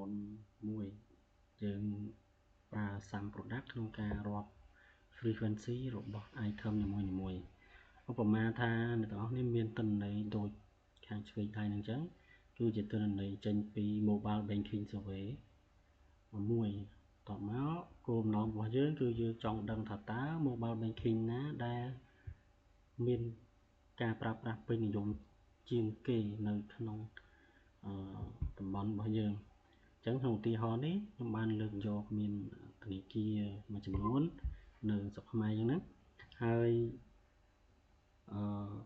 មុនមួយយើងប្រើ sum product ក្នុងការរាប់ frequency របស់ item នីមួយៗឧបមាថាអ្នកទាំងអស់នេះមានទិន្នន័យដូចខាងឆ្វេងដៃនឹងអញ្ចឹងគឺជាទិន្នន័យចេញពី mobile banking survey មួយតបមកគោលបំណងរបស់យើងគឺយើងចង់ដឹងថាតើ mobile banking ណាដែលមានការប្រើប្រាស់ពេញនិយមជាងគេនៅក្នុងតំបន់របស់យើងអញ្ចឹងក្នុងឧទាហរណ៍នេះខ្ញុំបានលើកយកមានធនាគារមួយចំនួននៅស្រុកខ្មែរយើងហ្នឹងហើយ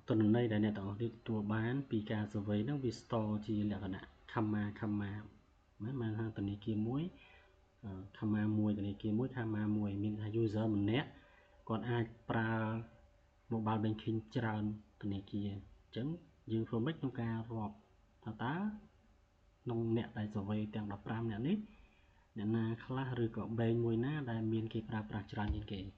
ទិន្នន័យដែលអ្នកទាំងអស់នេះទទួលបានពីការ survey ហ្នឹងវា store ជាលក្ខណៈ comma មែនថាធនាគារមួយ comma មួយធនាគារមួយ comma មួយមានថា user ម្នាក់គាត់អាចប្រើ mobile banking ច្រើនធនាគារអញ្ចឹងយើងធ្វើម៉េចក្នុងការរាប់ថាតើក្នុងអ្នកដែល survey ទាំង15អ្នកនេះអ្នកណាខ្លះឬក៏ bank មួយណាដែលមានគេប្រើប្រាស់ច្រើនជាងគេអញ្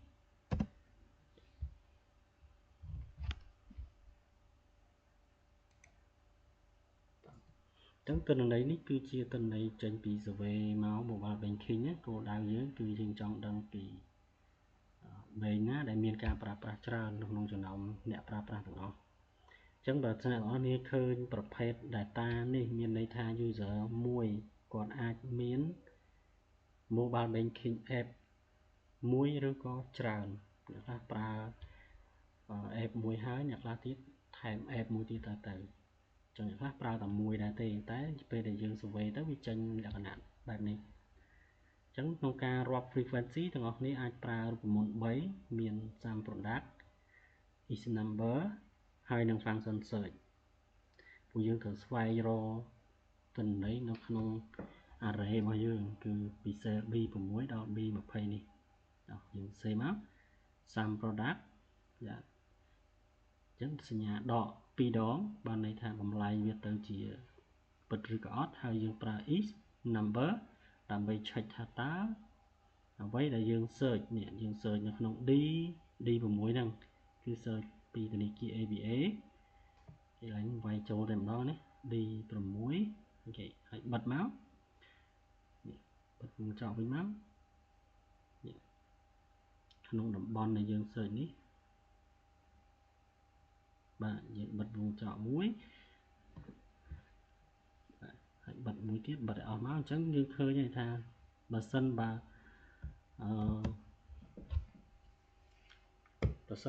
ចឹងទិន្នន័យនេះគឺជាទិន្នន័យចេញពី survey មក mobile banking គោលដៅយើងគឺយើងចង់ដឹងពី bank ណាដែលមានការប្រើប្រាស់ច្រើនក្នុងចំណោមអ្នកប្រើប្រាស់ទាំងអស់អញ្ចឹងបើអ្នកទាំងអស់គ្នាឃើញប្រភេទ data នេះមានន័យថា user មួយគាត់អាចមាន mobile banking app មួយឬក៏ច្រើនអ្នកខ្លះប្រើ app មួយហើយអ្នកខ្លះទៀតថែម app មួយទៀតទៅចឹងអ្នកខ្លះប្រើតែមួយដែរទេតែពេលដែលយើង survey ទៅវាចេញលក្ខណៈបែបនេះអញ្ចឹងក្នុងការរាប់ frequency ទាំងអស់គ្នាអាចប្រើរូបមន្ត3មាន sum product is number ហើយនិង function search ពួកយើងត្រូវស្វែងរកទិន្នន័យនៅក្នុង array របស់យើងគឺពី cell B6 ដល់ B20 នេះយើងសេមក sum product អញ្ចឹងសញ្ញាដក2ដងបានន័យថាបំលែងវាទៅជាពិតឬក៏អត់ហើយយើងប្រើ is number ដើម្បី check ថាតើអ្វីដែលយើង search នេះយើង search នៅក្នុង D6 ហ្នឹងគឺ search ពីធនាគារ ABA គេឡើងវាយចូលតែម្ដងនេះ D6 អូខេហើយបិទមកនេះបិទវងចោលវិញមកក្នុងតំបន់ដែលយើង search នេះបាទយើងបិទវងចោលមួយហើយបិទមួយទៀតបិទឲ្យអស់មកអញ្ចឹងយើងឃើញថាបើសិនបើប្រស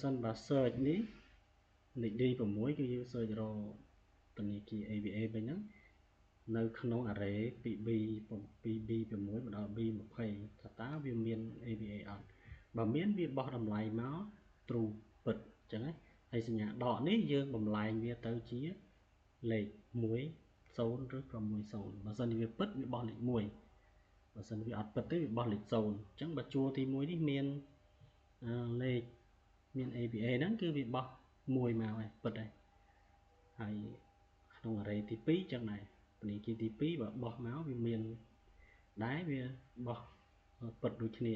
ិនបើsearch នេះលេខ D6 គឺយើង search រកធនាគារ ABA វិញហ្នឹងនៅក្នុង array ពី B6 មកដល់ B20 ថាតើវាមាន ABA អត់បើមានវាបោះតម្លៃមក true ពិតអញ្ចឹងហើយសញ្ញាដកនេះយើងបំលែងវាទៅជាលេខ10ឬក៏10បើសិនវាពិតវាបោះលេខ1បើសិនវាអត់ពិតទេវាបោះលេខ0អញ្ចឹងបើជួរទី1នេះមានលេខមាន ABA ហ្នឹងគឺវាបោះ1មកហើយពិតហើយក្នុង array ទី2អញ្ចឹងដែរធនាគារទី2បើបោះមកវាមានដែរវាបោះពិតដូចគ្នា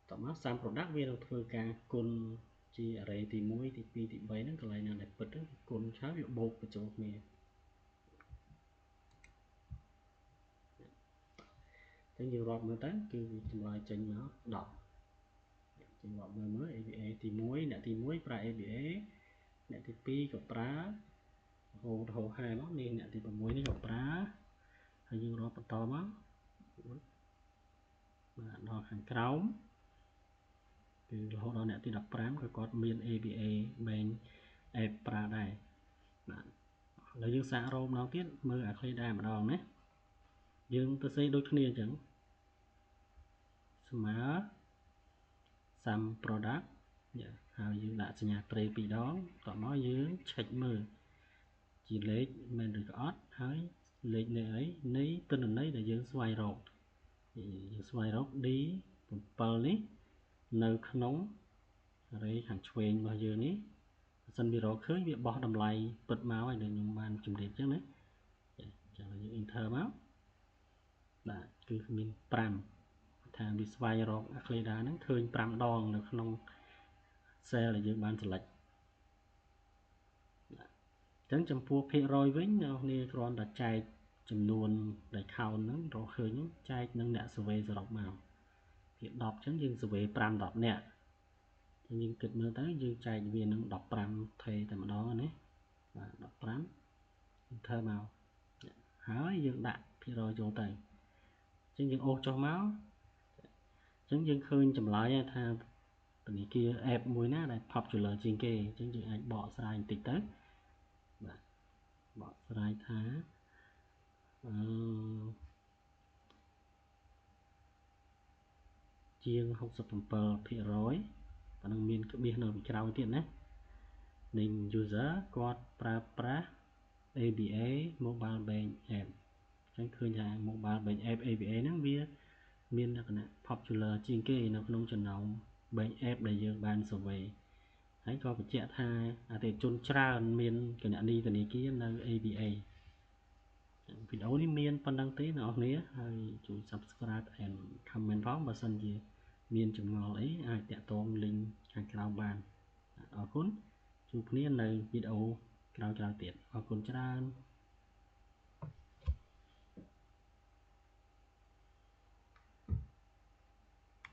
តោះមក sum product វានឹងធ្វើការគុណជា array ទី1ទី2ទី3ហ្នឹងកន្លែងណាដែលពិតហ្នឹងគុណហើយវាបូកបញ្ចូលគ្នាអញ្ចឹងយើងរាប់មើលទៅគឺវាចម្លើយចេញមក10យើងរាប់មើល ABA ទី1អ្នកទី1ប្រើ ABA អ្នកទី2ក៏ប្រើហៅហាមកនេះអ្នកទី6នេះក៏ប្រើហើយយើងរាប់បន្តមកបាទដល់ខាងក្រោមគឺរហូតដល់អ្នកទី15ក៏គាត់មាន ABA bank app ប្រើដែរបាទឥឡូវយើងសាករោមម្ដងទៀតមើលអាឃ្លីដែរម្ដងណាយើងទៅសេដូចគ្នាអញ្ចឹងស្មើ sum product ហើយយើងដាក់សញ្ញាត្រេ2ដងតោះមកយើង check មើលជាលេខមែនឬក៏អត់ហើយលេខនៃអីនៃទិន្នន័យដែលយើងស្វែងរកយើងស្វែងរក D7 នេះនៅក្នុង array ខាងឆ្វេងរបស់យើងនេះបើសិនវារកឃើញវាបោះតម្លៃពិតមកហើយខ្ញុំបានជម្រាបអញ្ចឹងណាចាំយើង enter មកបាទគឺមាន5ថាវាស្វែងរកអាក្លេដាហ្នឹងឃើញ5ដងនៅក្នុង cell ដែលយើងបាន select អញ្ចឹងចំពោះភាគរយវិញអ្នកនរគ្រាន់តែចែកចំនួនដែល count ហ្នឹងរកឃើញចែកនឹងអ្នក survey សរុបមកវា10អញ្ចឹងយើង survey 5-10 នាក់យើងគិតមើលទៅយើងចែកវានឹង15ថេតែម្ដងណាបាទ15 enter មកហើយយើងដាក់ភាគរយចូលទៅអញ្ចឹងយើងអូសចុះមកអញ្ចឹងយើងឃើញចម្លើយថាធនាគារ app មួយណាដែល popular ជាងគេអញ្ចឹងយើងអាចបកស្រាយបន្តិចទៅបាទបកស្រាយថាជាង 67% ប៉ុណ្ណឹងមានក្បៀសនៅពីក្រោយទៀតណានិង user គាត់ប្រើប្រាស់ ABA Mobile Bank App អញ្ចឹងឃើញថា Mobile Bank App ABA ហ្នឹងវាមានលក្ខណៈ popular ជាងគេនៅក្នុងចំណោម Bank App ដែលយើងបាន survey ហើយក៏បញ្ជាក់ថាអតិថិជនច្រើនមានគណនីធនាគារនៅ ABA វីដេអូនេះមានប៉ុណ្ណឹងទេអ្នកនរគ្នាហើយជួយ subscribe and comment ផងបើសិនជាមានចម្ងល់អីអាចតាក់ទង link ខាងក្រោមបានអរគុណជួបគ្នានៅវីដេអូក្រោយៗទៀតអរគុណច្រើន